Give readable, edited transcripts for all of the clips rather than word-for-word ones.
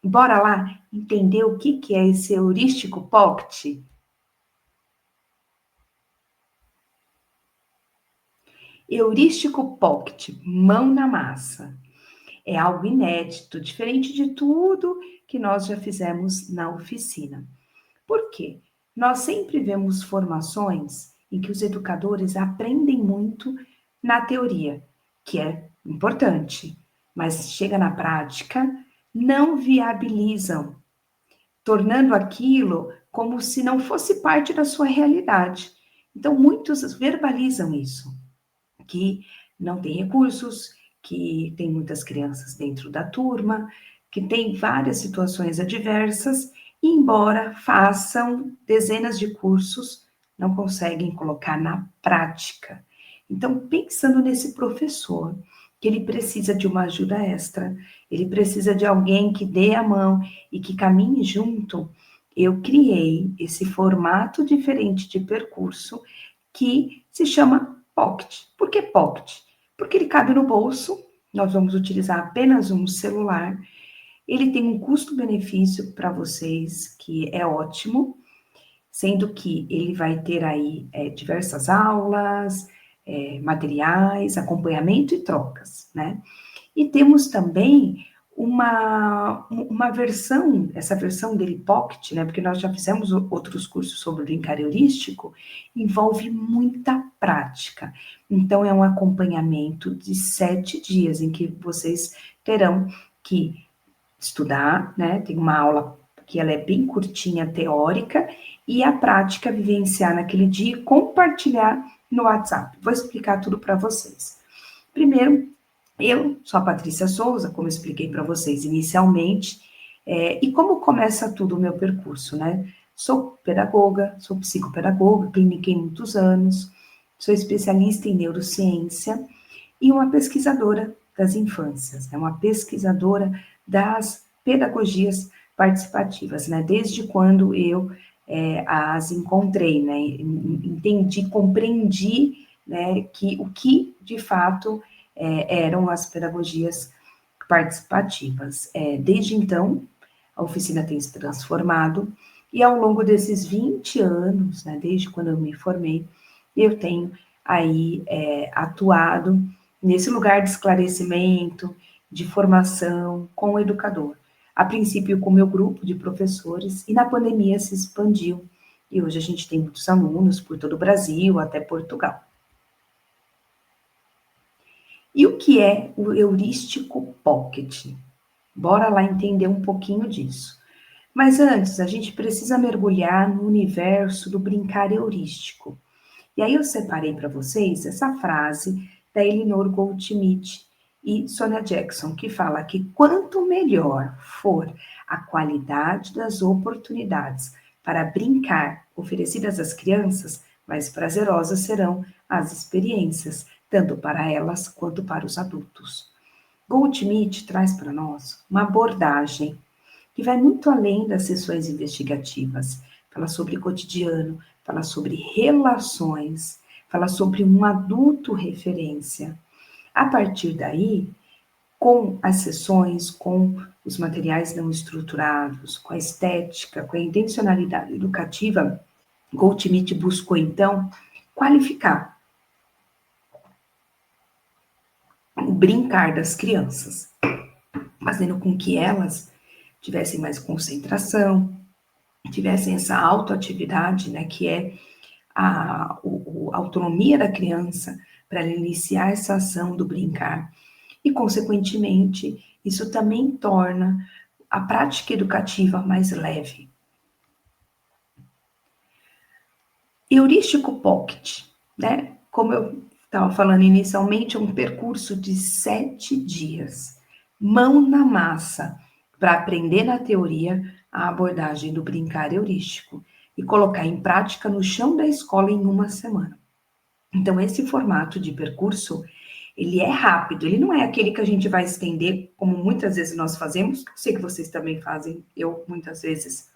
Bora lá entender o que é esse heurístico pocket? Heurístico pocket, mão na massa. É algo inédito, diferente de tudo que nós já fizemos na oficina. Por quê? Nós sempre vemos formações em que os educadores aprendem muito na teoria, que é importante, mas chega na prática, não viabilizam, tornando aquilo como se não fosse parte da sua realidade. Então, muitos verbalizam isso, que não tem recursos, que tem muitas crianças dentro da turma, que tem várias situações adversas, e embora façam dezenas de cursos, não conseguem colocar na prática. Então, pensando nesse professor, que ele precisa de uma ajuda extra, ele precisa de alguém que dê a mão e que caminhe junto, eu criei esse formato diferente de percurso que se chama Pocket. Por que Pocket? Porque ele cabe no bolso, nós vamos utilizar apenas um celular, ele tem um custo-benefício para vocês que é ótimo, sendo que ele vai ter aí diversas aulas, materiais, acompanhamento e trocas, né? E temos também uma versão, essa versão dele Pocket, né? Porque nós já fizemos outros cursos sobre o brincar heurístico, envolve muita prática. Então, é um acompanhamento de 7 dias em que vocês terão que estudar, né? Tem uma aula que ela é bem curtinha, teórica, e a prática vivenciar naquele dia e compartilhar no WhatsApp. Vou explicar tudo para vocês. Primeiro, eu sou a Patrícia Souza, como eu expliquei para vocês inicialmente, e como começa tudo o meu percurso, né? Sou pedagoga, sou psicopedagoga, cliniquei muitos anos, sou especialista em neurociência e uma pesquisadora das infâncias, né? Uma pesquisadora das pedagogias participativas, né? Desde quando eu as encontrei, né? Entendi, compreendi, né? Que o que de fato eram as pedagogias participativas. Desde então, a oficina tem se transformado e ao longo desses 20 anos, né, desde quando eu me formei, eu tenho aí atuado nesse lugar de esclarecimento, de formação com o educador. A princípio com o meu grupo de professores e na pandemia se expandiu e hoje a gente tem muitos alunos por todo o Brasil, até Portugal. E o que é o heurístico pocket? Bora lá entender um pouquinho disso. Mas antes, a gente precisa mergulhar no universo do brincar heurístico. E aí eu separei para vocês essa frase da Elinor Goldschmidt e Sonia Jackson, que fala que quanto melhor for a qualidade das oportunidades para brincar oferecidas às crianças, mais prazerosas serão as experiências, tanto para elas quanto para os adultos. Goldschmidt traz para nós uma abordagem que vai muito além das sessões investigativas. Fala sobre cotidiano, fala sobre relações, fala sobre um adulto referência. A partir daí, com as sessões, com os materiais não estruturados, com a estética, com a intencionalidade educativa, Goldschmidt buscou então qualificar o brincar das crianças, fazendo com que elas tivessem mais concentração, tivessem essa autoatividade, né, que é a autonomia da criança para iniciar essa ação do brincar. E, consequentemente, isso também torna a prática educativa mais leve. Heurístico Pocket, né? Como eu estava falando inicialmente, é um percurso de 7 dias, mão na massa, para aprender na teoria a abordagem do brincar heurístico e colocar em prática no chão da escola em uma semana. Então, esse formato de percurso, ele é rápido, ele não é aquele que a gente vai estender, como muitas vezes nós fazemos, sei que vocês também fazem, eu muitas vezes,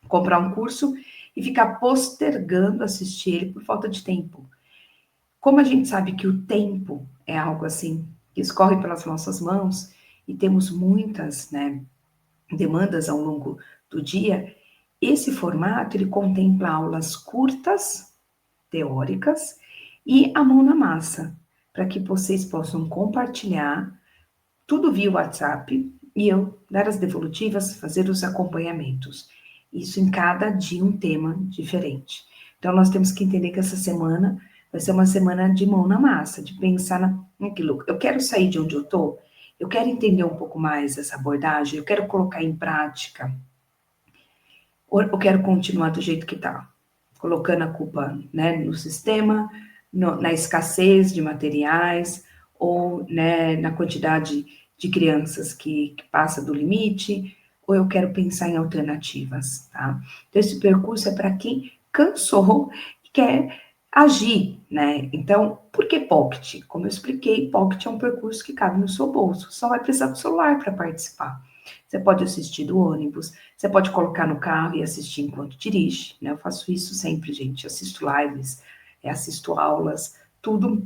comprar um curso e ficar postergando assistir ele por falta de tempo. Como a gente sabe que o tempo é algo assim, que escorre pelas nossas mãos, e temos muitas, né, demandas ao longo do dia, esse formato ele contempla aulas curtas, teóricas, e a mão na massa, para que vocês possam compartilhar tudo via WhatsApp e eu dar as devolutivas, fazer os acompanhamentos. Isso em cada dia um tema diferente. Então, nós temos que entender que essa semana vai ser uma semana de mão na massa, de pensar naquilo. Eu quero sair de onde eu estou, eu quero entender um pouco mais essa abordagem, eu quero colocar em prática, ou eu quero continuar do jeito que está, colocando a culpa, né, no sistema, na escassez de materiais, ou, né, na quantidade de crianças que passa do limite, ou eu quero pensar em alternativas, tá? Então, esse percurso é para quem cansou e quer agir, né? Então, por que Pocket? Como eu expliquei, Pocket é um percurso que cabe no seu bolso, só vai precisar do celular para participar. Você pode assistir do ônibus, você pode colocar no carro e assistir enquanto dirige, né? Eu faço isso sempre, gente. Assisto lives, assisto aulas, tudo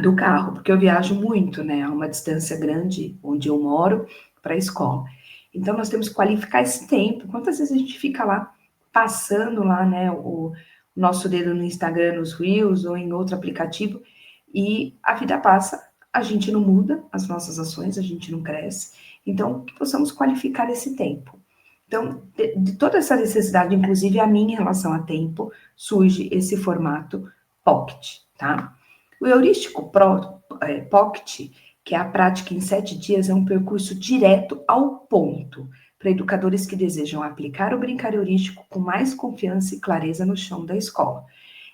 do carro, porque eu viajo muito, né? A uma distância grande onde eu moro para a escola. Então, nós temos que qualificar esse tempo. Quantas vezes a gente fica lá, passando lá, né, o nosso dedo no Instagram, nos Reels ou em outro aplicativo, e a vida passa, a gente não muda as nossas ações, a gente não cresce. Então, que possamos qualificar esse tempo. Então, de toda essa necessidade, inclusive a minha em relação a tempo, surge esse formato Pocket, tá? O Heurístico Pocket, que é a prática em 7 dias, é um percurso direto ao ponto, para educadores que desejam aplicar o brincar heurístico com mais confiança e clareza no chão da escola.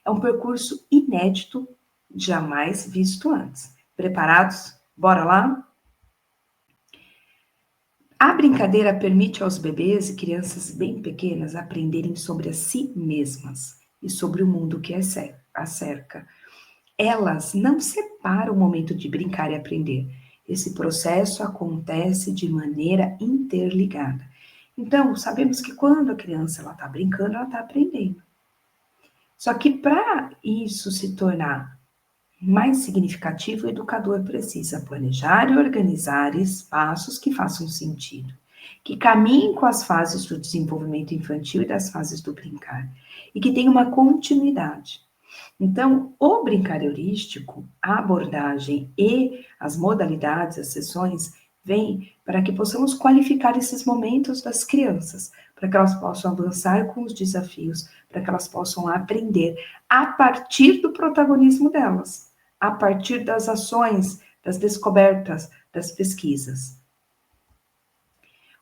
É um percurso inédito, jamais visto antes. Preparados? Bora lá? A brincadeira permite aos bebês e crianças bem pequenas aprenderem sobre a si mesmas e sobre o mundo que as cerca. Elas não separam o momento de brincar e aprender. Esse processo acontece de maneira interligada. Então, sabemos que quando a criança está brincando, ela está aprendendo. Só que para isso se tornar mais significativo, o educador precisa planejar e organizar espaços que façam sentido, que caminhem com as fases do desenvolvimento infantil e das fases do brincar, e que tenham uma continuidade. Então, o brincar heurístico, a abordagem e as modalidades, as sessões, vêm para que possamos qualificar esses momentos das crianças, para que elas possam avançar com os desafios, para que elas possam aprender a partir do protagonismo delas, a partir das ações, das descobertas, das pesquisas.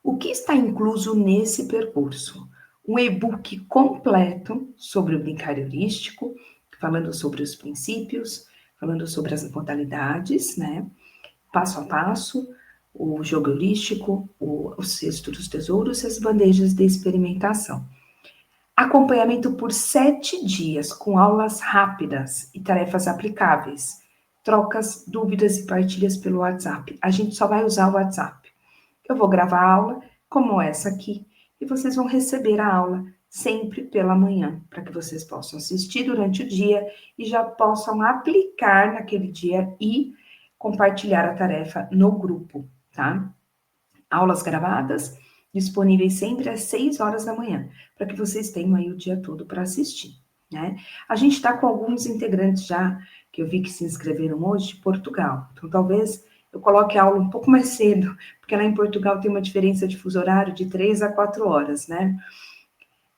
O que está incluso nesse percurso? Um e-book completo sobre o brincar heurístico, falando sobre os princípios, falando sobre as modalidades, né? Passo a passo, o jogo heurístico, o cesto dos tesouros e as bandejas de experimentação. Acompanhamento por 7 dias, com aulas rápidas e tarefas aplicáveis. Trocas, dúvidas e partilhas pelo WhatsApp. A gente só vai usar o WhatsApp. Eu vou gravar a aula, como essa aqui, e vocês vão receber a aula sempre pela manhã, para que vocês possam assistir durante o dia e já possam aplicar naquele dia e compartilhar a tarefa no grupo, tá? Aulas gravadas, disponíveis sempre às 6 horas da manhã, para que vocês tenham aí o dia todo para assistir, né? A gente está com alguns integrantes já, que eu vi que se inscreveram hoje, de Portugal. Então, talvez eu coloque a aula um pouco mais cedo, porque lá em Portugal tem uma diferença de fuso horário de 3 a 4 horas, né?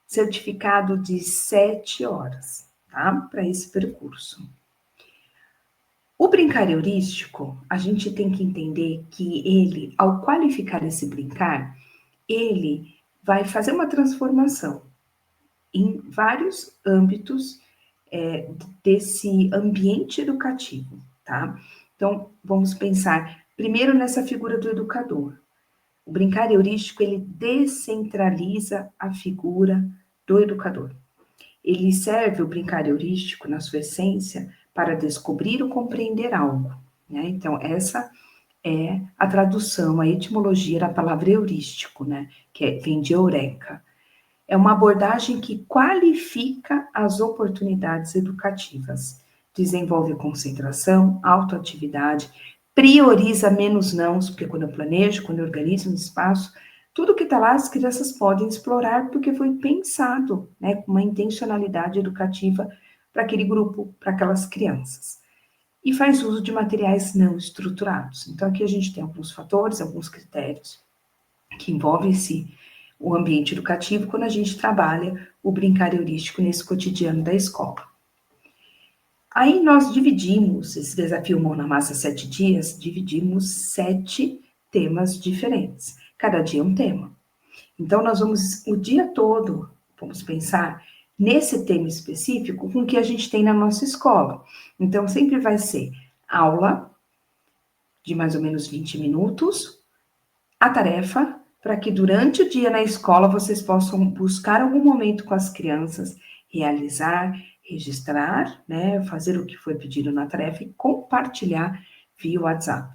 Certificado de 7 horas, tá? Para esse percurso. O brincar heurístico, a gente tem que entender que ele, ao qualificar esse brincar, ele vai fazer uma transformação em vários âmbitos desse ambiente educativo, tá? Então, vamos pensar primeiro nessa figura do educador. O brincar heurístico, ele descentraliza a figura do educador. Ele serve o brincar heurístico, na sua essência, para descobrir ou compreender algo, né? Então, essa é a tradução, a etimologia da palavra heurístico, né? Que vem de eureka. É uma abordagem que qualifica as oportunidades educativas, desenvolve concentração, autoatividade, prioriza menos nãos, porque quando eu planejo, quando eu organizo um espaço, Tudo que está lá, as crianças podem explorar, porque foi pensado, né, com uma intencionalidade educativa para aquele grupo, para aquelas crianças. E faz uso de materiais não estruturados. Então, aqui a gente tem alguns fatores, alguns critérios que envolvem o ambiente educativo quando a gente trabalha o brincar heurístico nesse cotidiano da escola. Aí nós dividimos esse desafio Mão na Massa 7 dias, dividimos 7 temas diferentes. Cada dia um tema. Então nós vamos o dia todo, vamos pensar nesse tema específico com o que a gente tem na nossa escola. Então sempre vai ser aula de mais ou menos 20 minutos, a tarefa para que durante o dia na escola vocês possam buscar algum momento com as crianças, realizar, registrar, né, fazer o que foi pedido na tarefa e compartilhar via WhatsApp.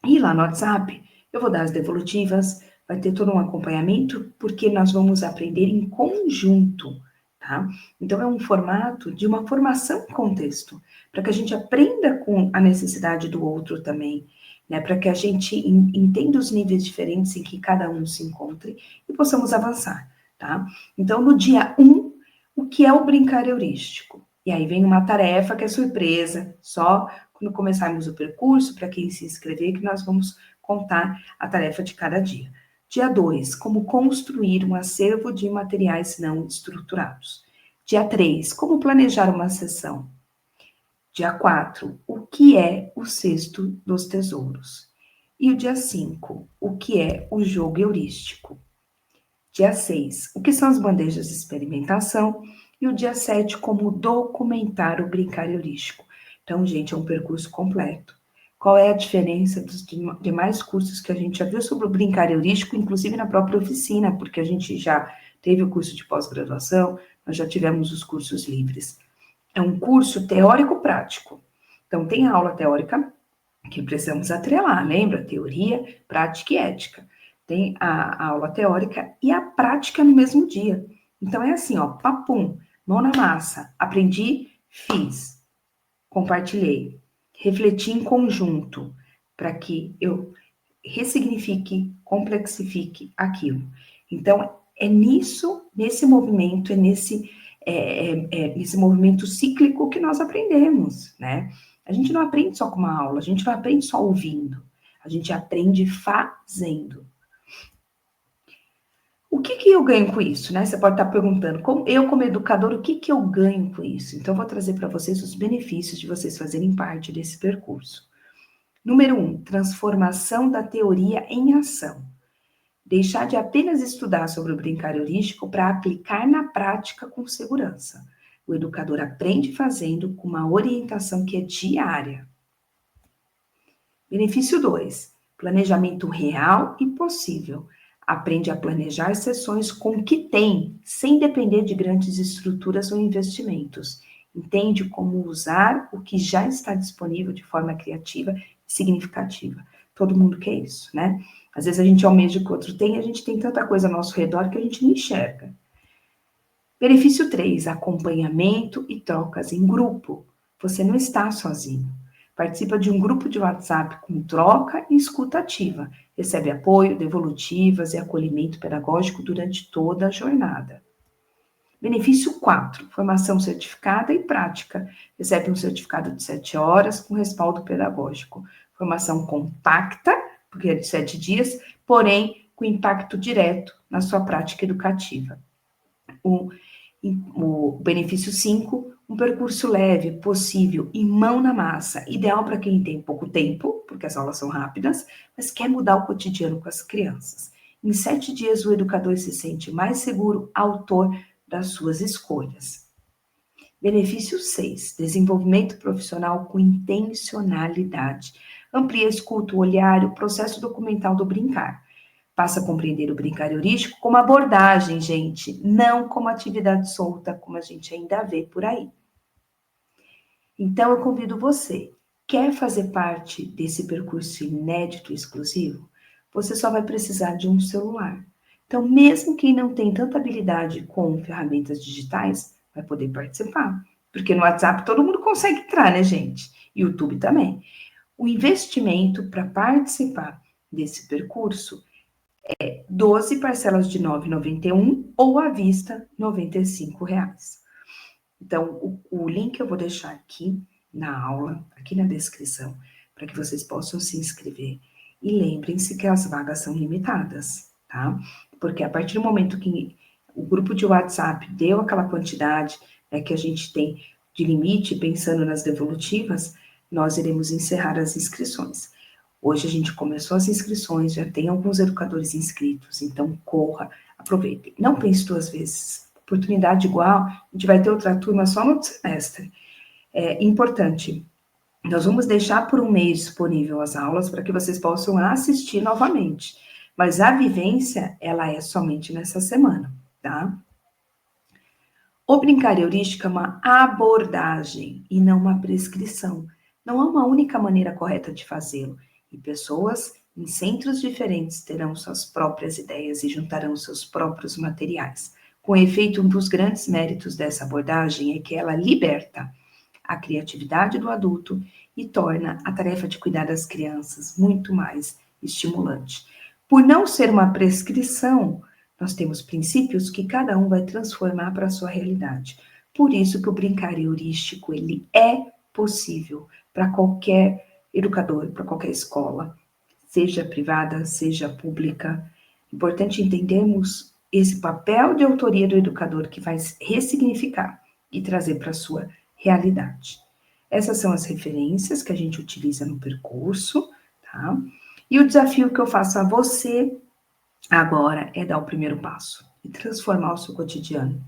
E lá no WhatsApp eu vou dar as devolutivas, vai ter todo um acompanhamento, porque nós vamos aprender em conjunto, tá? Então é um formato de uma formação em contexto, para que a gente aprenda com a necessidade do outro também, né? Para que a gente entenda os níveis diferentes em que cada um se encontre e possamos avançar, tá? Então no dia 1, o que é o brincar heurístico? E aí vem uma tarefa que é surpresa, só quando começarmos o percurso, para quem se inscrever, que nós vamos contar a tarefa de cada dia. Dia 2, como construir um acervo de materiais não estruturados. Dia 3, como planejar uma sessão. Dia 4, o que é o cesto dos tesouros. E o dia 5, o que é o jogo heurístico. Dia 6, o que são as bandejas de experimentação. E o dia 7, como documentar o brincar heurístico. Então, gente, é um percurso completo. Qual é a diferença dos demais cursos que a gente já viu sobre o brincar heurístico, inclusive na própria oficina, porque a gente já teve o curso de pós-graduação, nós já tivemos os cursos livres. É um curso teórico-prático. Então, tem a aula teórica, que precisamos atrelar, lembra? Teoria, prática e ética. Tem a aula teórica e a prática no mesmo dia. Então, é assim, ó, papum, mão na massa. Aprendi, fiz, compartilhei. Refleti em conjunto, para que eu ressignifique, complexifique aquilo. Então, é nisso, nesse movimento, nesse movimento cíclico que nós aprendemos, né? A gente não aprende só com uma aula, a gente não aprende só ouvindo, a gente aprende fazendo. O que eu ganho com isso, né? Você pode estar perguntando, como educador, o que eu ganho com isso? Então, eu vou trazer para vocês os benefícios de vocês fazerem parte desse percurso. Número 1, transformação da teoria em ação. Deixar de apenas estudar sobre o brincar heurístico para aplicar na prática com segurança. O educador aprende fazendo com uma orientação que é diária. Benefício 2, planejamento real e possível. Aprende a planejar sessões com o que tem, sem depender de grandes estruturas ou investimentos. Entende como usar o que já está disponível de forma criativa e significativa. Todo mundo quer isso, né? Às vezes a gente almeja que o outro tem, a gente tem tanta coisa ao nosso redor que a gente não enxerga. Benefício 3, acompanhamento e trocas em grupo. Você não está sozinho. Participa de um grupo de WhatsApp com troca e escuta ativa. Recebe apoio, devolutivas e acolhimento pedagógico durante toda a jornada. Benefício 4, formação certificada e prática. Recebe um certificado de 7 horas com respaldo pedagógico. Formação compacta, porque é de 7 dias, porém com impacto direto na sua prática educativa. O benefício 5, um percurso leve, possível e mão na massa, ideal para quem tem pouco tempo, porque as aulas são rápidas, mas quer mudar o cotidiano com as crianças. Em 7 dias, o educador se sente mais seguro, autor das suas escolhas. Benefício 6, desenvolvimento profissional com intencionalidade. Amplia a escuta, o olhar e o processo documental do brincar. Passa a compreender o brincar heurístico como abordagem, gente, não como atividade solta, como a gente ainda vê por aí. Então, eu convido você, quer fazer parte desse percurso inédito e exclusivo? Você só vai precisar de um celular. Então, mesmo quem não tem tanta habilidade com ferramentas digitais, vai poder participar. Porque no WhatsApp todo mundo consegue entrar, né, gente? YouTube também. O investimento para participar desse percurso 12 parcelas de R$ 9,91 ou à vista R$ 95. Então, o link eu vou deixar aqui na aula, aqui na descrição, para que vocês possam se inscrever. E lembrem-se que as vagas são limitadas, tá? Porque a partir do momento que o grupo de WhatsApp deu aquela quantidade, que a gente tem de limite, pensando nas devolutivas, nós iremos encerrar as inscrições. Hoje a gente começou as inscrições, já tem alguns educadores inscritos, então corra, aproveite. Não pense duas vezes. Oportunidade igual, a gente vai ter outra turma só no outro semestre. É importante, nós vamos deixar por um mês disponível as aulas para que vocês possam assistir novamente. Mas a vivência, ela é somente nessa semana, tá? O brincar heurístico é uma abordagem e não uma prescrição. Não há uma única maneira correta de fazê-lo. E pessoas em centros diferentes terão suas próprias ideias e juntarão seus próprios materiais. Com efeito, um dos grandes méritos dessa abordagem é que ela liberta a criatividade do adulto e torna a tarefa de cuidar das crianças muito mais estimulante. Por não ser uma prescrição, nós temos princípios que cada um vai transformar para a sua realidade. Por isso que o brincar heurístico, ele é possível para qualquer educador, para qualquer escola, seja privada, seja pública. Importante entendermos esse papel de autoria do educador que vai ressignificar e trazer para a sua realidade. Essas são as referências que a gente utiliza no percurso, tá? E o desafio que eu faço a você agora é dar o primeiro passo e transformar o seu cotidiano.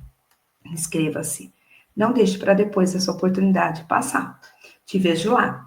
Inscreva-se. Não deixe para depois essa oportunidade passar. Te vejo lá.